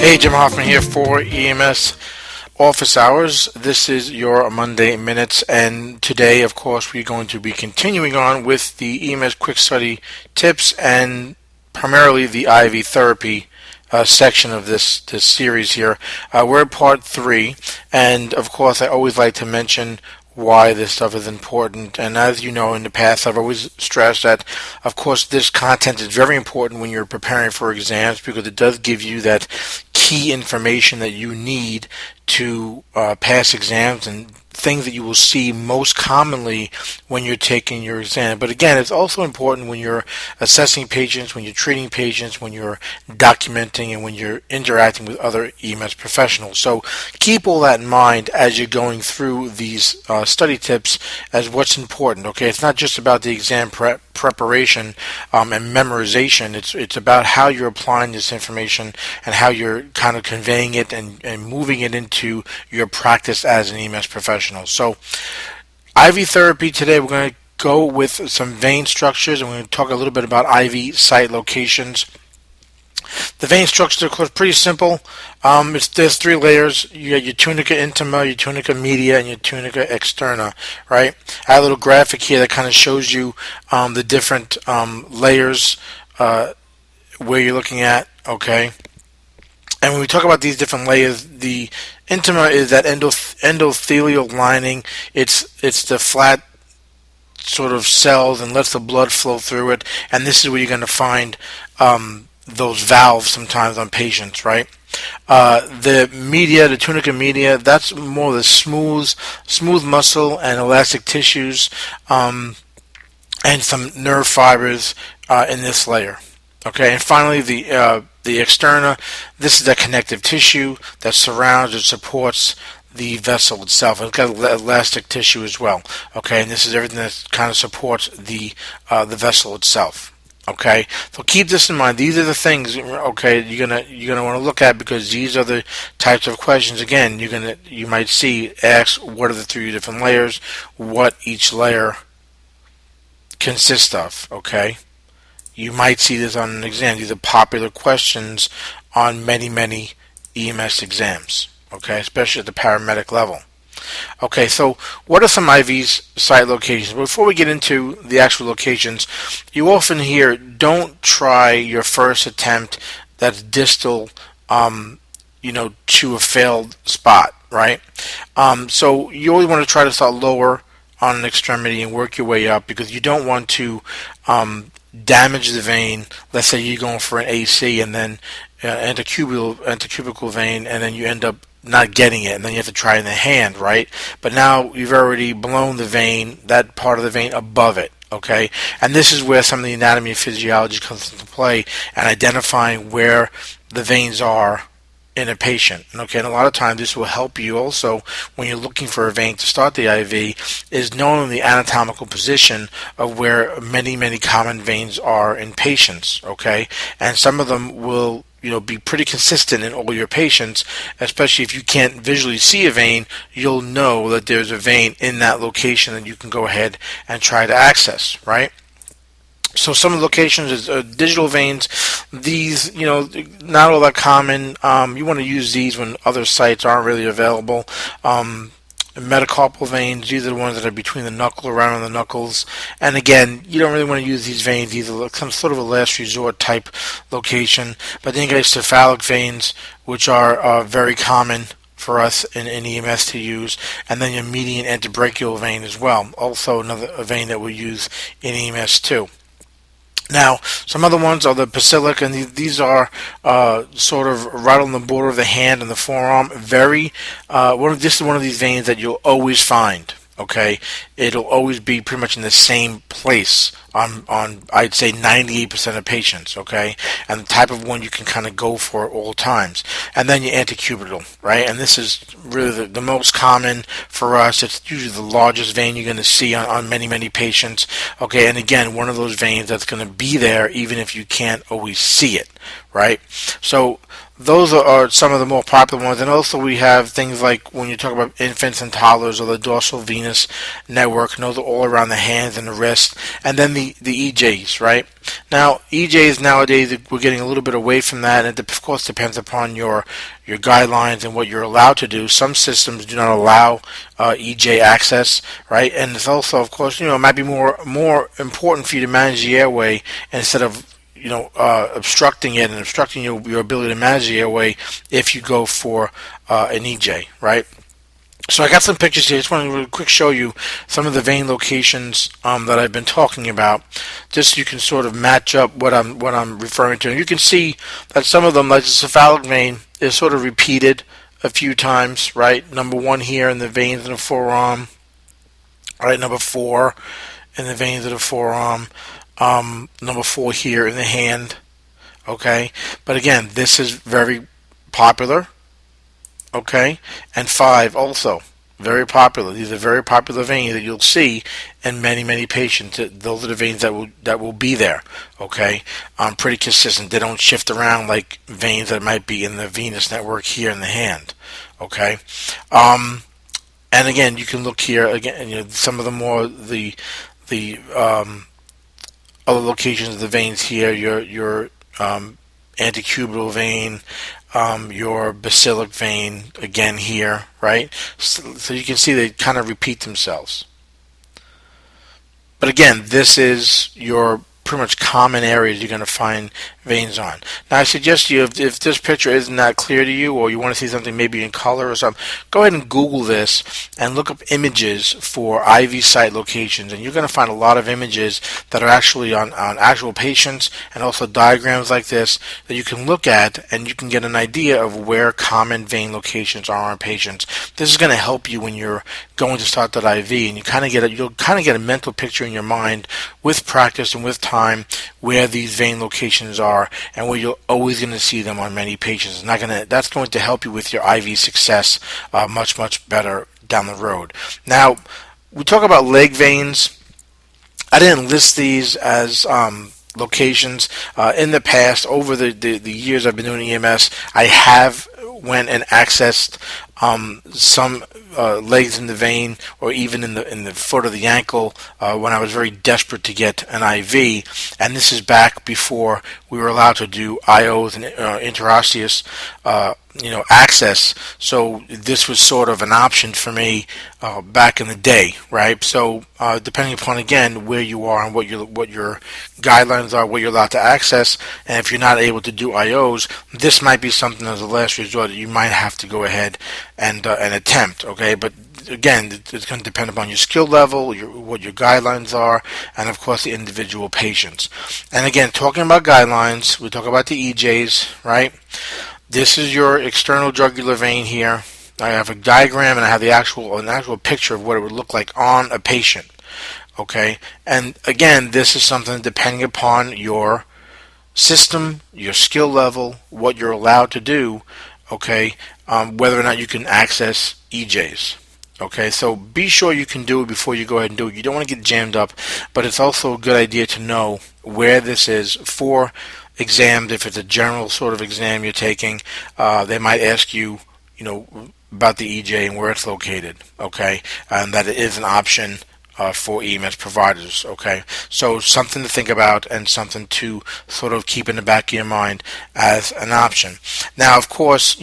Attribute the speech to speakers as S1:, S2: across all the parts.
S1: Hey, Jim Hoffman here for EMS Office Hours. This is your Monday Minutes, and today, of course, we're going to be continuing on with the EMS Quick Study tips and primarily the IV therapy section of this series here. We're at part 3, and of course, I always like to mention why this stuff is important. And as you know, in the past, I've always stressed that, of course, this content is very important when you're preparing for exams because it does give you that key information that you need to pass exams and things that you will see most commonly when you're taking your exam. But again, it's also important when you're assessing patients, when you're treating patients, when you're documenting, and when you're interacting with other EMS professionals. So keep all that in mind as you're going through these study tips as what's important. Okay, it's not just about the exam preparation and memorization. It's about how you're applying this information and how you're kind of conveying it and moving it into your practice as an EMS professional. So IV therapy today, we're going to go with some vein structures, and we're going to talk a little bit about IV site locations. The vein structures are, of course, pretty simple. There's 3 layers. You got your tunica intima, your tunica media, and your tunica externa, right? I have a little graphic here that kind of shows you the different layers where you're looking at, okay? And when we talk about these different layers, the intima is that endothelial lining. It's the flat sort of cells and lets the blood flow through it. And this is where you're going to find those valves sometimes on patients, right? The media, the tunica media, that's more the smooth muscle and elastic tissues and some nerve fibers in this layer. Okay, and finally the externa, this is the connective tissue that surrounds and supports the vessel itself. It's got elastic tissue as well. Okay, and this is everything that kind of supports the vessel itself. Okay, so keep this in mind. These are the things, okay, you're gonna want to look at, because these are the types of questions. Again, you might see asked, what are the 3 different layers, what each layer consists of. Okay. You might see this on an exam. These are popular questions on many EMS exams, okay, especially at the paramedic level. Okay, so what are some IV site locations? Before we get into the actual locations, you often hear, don't try your first attempt that's distal, to a failed spot, right? So you always want to try to start lower on an extremity and work your way up, because you don't want to damage the vein. Let's say you're going for an AC and then antecubical vein, and then you end up not getting it, and then you have to try in the hand, right? But now you've already blown the vein, that part of the vein above it, okay? And this is where some of the anatomy and physiology comes into play, and identifying where the veins are in a patient. Okay, and a lot of times this will help you also when you're looking for a vein to start the IV, is knowing the anatomical position of where many common veins are in patients. Okay, and some of them will be pretty consistent in all your patients, especially if you can't visually see a vein. You'll know that there's a vein in that location that you can go ahead and try to access, right? So some of the locations is digital veins. These, not all that common. You want to use these when other sites aren't really available. Metacarpal veins, these are the ones that are between the knuckle, around on the knuckles. And again, you don't really want to use these veins. These are some sort of a last resort type location. But then you get cephalic veins, which are very common for us in EMS to use, and then your median antebrachial vein as well, also another vein that we use in EMS too. Now, some other ones are the basilic, and these are sort of right on the border of the hand and the forearm. This is one of these veins that you'll always find. Okay, it'll always be pretty much in the same place on I'd say 98% of patients. Okay, and the type of one you can kind of go for at all times. And then your antecubital, right? And this is really the most common for us. It's usually the largest vein you're going to see on many patients. Okay, and again, one of those veins that's going to be there even if you can't always see it, right? So those are some of the more popular ones. And also we have things like when you talk about infants and toddlers, or the dorsal venous network, and those are all around the hands and the wrist. And then the EJs, right? Now, EJs nowadays, we're getting a little bit away from that, and it of course depends upon your guidelines and what you're allowed to do. Some systems do not allow EJ access, right? And it's also, of course, it might be more important for you to manage the airway instead of obstructing it and obstructing your ability to manage the airway if you go for an EJ, right? So I got some pictures here. I just want to really quick show you some of the vein locations that I've been talking about, just so you can sort of match up what I'm referring to. And you can see that some of them, like the cephalic vein, is sort of repeated a few times, right? Number 1 here in the veins in the forearm, right? Number 4 in the veins of the forearm. Number 4 here in the hand. Okay, but again, this is very popular. Okay, and 5 also very popular. These are very popular veins that you'll see in many patients. Those are the veins that will be there. Okay, pretty consistent. They don't shift around like veins that might be in the venous network here in the hand. Okay, and again, you can look here again. Some of the more the other locations of the veins here, your antecubital vein, your basilic vein, again here, right? So you can see they kind of repeat themselves. But again, this is your pretty much common areas you're going to find veins on. Now I suggest you, if this picture isn't that clear to you, or you want to see something maybe in color or something, go ahead and Google this and look up images for IV site locations, and you're going to find a lot of images that are actually on actual patients, and also diagrams like this that you can look at, and you can get an idea of where common vein locations are on patients. This is going to help you when you're going to start that IV, and you'll kind of get a mental picture in your mind with practice and with time where these vein locations are, and where you're always going to see them on many patients. That's going to help you with your IV success much better down the road. Now, we talk about leg veins. I didn't list these as locations in the past. Over the years I've been doing EMS, I have went and accessed some legs in the vein, or even in the foot or the ankle, when I was very desperate to get an IV. And this is back before we were allowed to do IOs and interosseous access. So this was sort of an option for me back in the day, right? So depending upon, again, where you are and what your guidelines are, what you're allowed to access, and if you're not able to do IOs, this might be something as a last resort that you might have to go ahead and attempt. Okay, but again, it's going to depend upon your skill level, what your guidelines are, and of course the individual patients. And again, talking about guidelines, we talk about the EJs, right? This is your external jugular vein here. I have a diagram, and I have an actual picture of what it would look like on a patient. Okay, and again, this is something depending upon your system, your skill level, what you're allowed to do. Okay, whether or not you can access EJs. Okay, so be sure you can do it before you go ahead and do it. You don't want to get jammed up, but it's also a good idea to know where this is for exams. If it's a general sort of exam you're taking, they might ask you, about the EJ and where it's located. Okay, and that it is an option for EMS providers. Okay, so something to think about and something to sort of keep in the back of your mind as an option. Now, of course,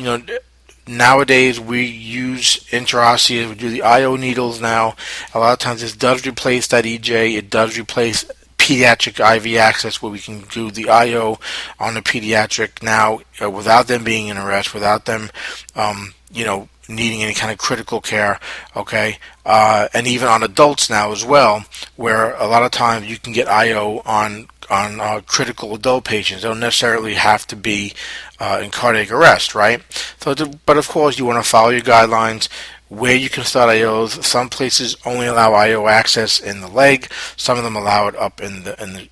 S1: nowadays we use interosseous. We do the IO needles now. A lot of times this does replace that EJ. It does replace pediatric IV access, where we can do the IO on the pediatric now without them being in arrest, without them needing any kind of critical care. Okay, and even on adults now as well, where a lot of times you can get IO on critical adult patients. They don't necessarily have to be in cardiac arrest, right? So, but of course, you want to follow your guidelines where you can start IOs. Some places only allow IO access in the leg. Some of them allow it up in the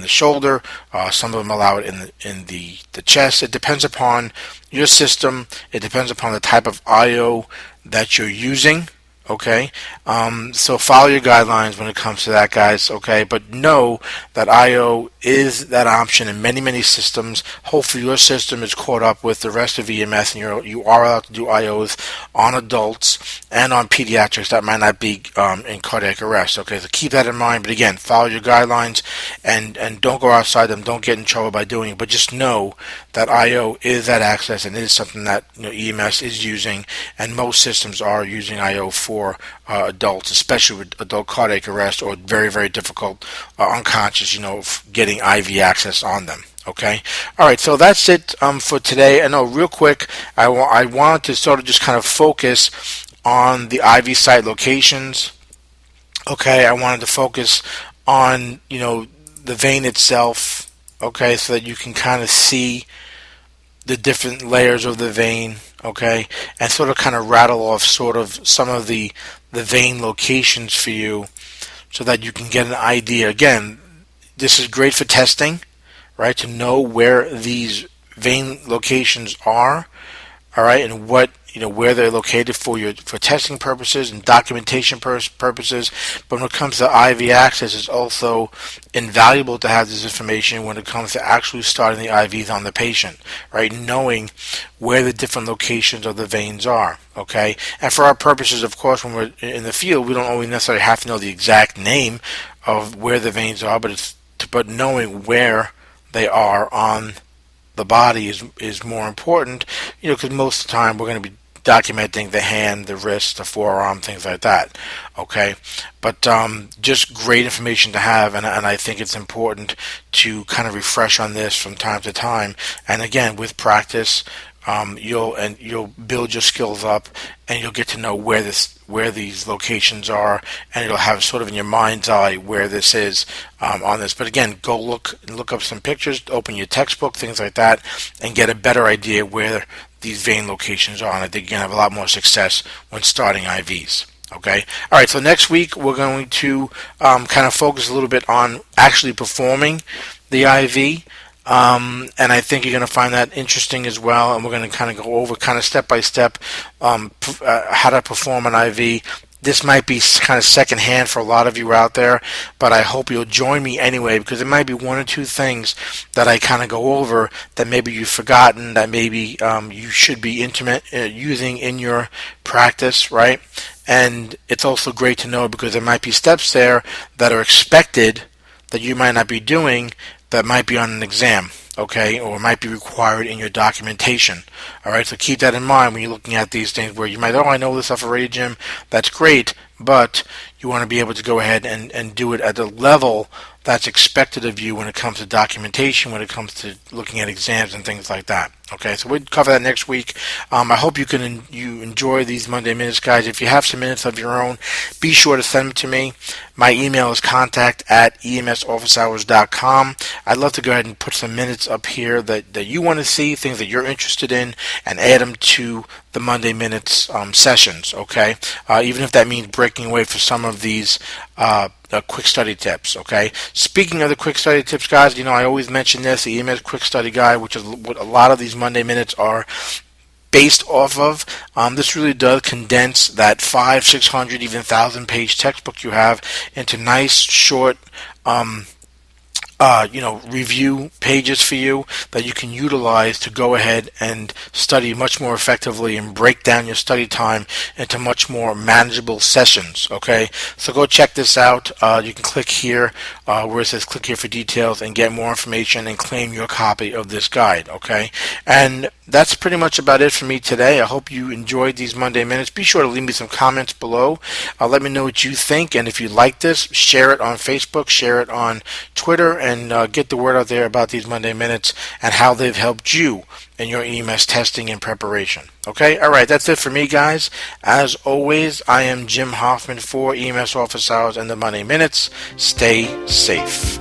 S1: shoulder. Some of them allow it in the chest. It depends upon your system. It depends upon the type of IO that you're using. Okay, so follow your guidelines when it comes to that, guys. Okay, but know that IO is that option in many systems. Hopefully, your system is caught up with the rest of EMS, and you are allowed to do IOs on adults and on pediatrics that might not be in cardiac arrest. Okay, so keep that in mind. But again, follow your guidelines and don't go outside them. Don't get in trouble by doing it. But just know that IO is that access, and it is something that EMS is using, and most systems are using IO for adults, especially with adult cardiac arrest or very difficult unconscious, getting IV access on them. Okay, all right. So that's it for today. I know, real quick, I wanted to sort of just kind of focus on the IV site locations. Okay, I wanted to focus on the vein itself. Okay, so that you can kind of see the different layers of the vein, okay, and sort of kind of rattle off sort of some of the vein locations for you so that you can get an idea. Again, this is great for testing, right, to know where these vein locations are, all right, and what where they're located for testing purposes and documentation purposes. But when it comes to IV access, it's also invaluable to have this information when it comes to actually starting the IVs on the patient, right? Knowing where the different locations of the veins are, okay? And for our purposes, of course, when we're in the field, we don't always necessarily have to know the exact name of where the veins are, but knowing where they are on the body is more important, because most of the time we're going to be documenting the hand, the wrist, the forearm, things like that. Okay, but just great information to have, and I think it's important to kind of refresh on this from time to time. And again, with practice, you'll build your skills up, and you'll get to know where these locations are, and you'll have sort of in your mind's eye where this is on this. But again, go look up some pictures, open your textbook, things like that, and get a better idea where these vein locations are. And I think you're going to have a lot more success when starting IVs. Okay. All right. So next week we're going to kind of focus a little bit on actually performing the IV. And I think you're going to find that interesting as well. And we're going to kind of go over kind of step by step how to perform an IV. This might be kind of secondhand for a lot of you out there, but I hope you'll join me anyway, because there might be one or two things that I kind of go over that maybe you've forgotten, that maybe you should be using in your practice, right? And it's also great to know because there might be steps there that are expected that you might not be doing that might be on an exam, okay, or might be required in your documentation. All right, so keep that in mind when you're looking at these things where you might, I know this stuff already, Jim. That's great, but you want to be able to go ahead and do it at the level that's expected of you when it comes to documentation, when it comes to looking at exams and things like that. Okay, so we'll cover that next week. I hope you enjoy these Monday Minutes, guys. If you have some minutes of your own, be sure to send them to me. My email is contact@emsofficehours.com. I'd love to go ahead and put some minutes up here that you want to see, things that you're interested in, and add them to the Monday Minutes sessions, okay? Even if that means breaking away for some of these quick study tips, okay? Speaking of the quick study tips, guys, I always mention this, the EMS Quick Study Guide, which is what a lot of these Monday Minutes are based off of. This really does condense that 500, 600, even 1,000-page textbook you have into nice, short, review pages for you that you can utilize to go ahead and study much more effectively and break down your study time into much more manageable sessions. Okay, so go check this out. You can click here where it says click here for details and get more information and claim your copy of this guide. Okay, and that's pretty much about it for me today. I hope you enjoyed these Monday Minutes. Be sure to leave me some comments below. Let me know what you think, and if you like this, share it on Facebook, share it on Twitter, and get the word out there about these Monday Minutes and how they've helped you in your EMS testing and preparation. Okay, all right, that's it for me, guys. As always, I am Jim Hoffman for EMS Office Hours and the Monday Minutes. Stay safe.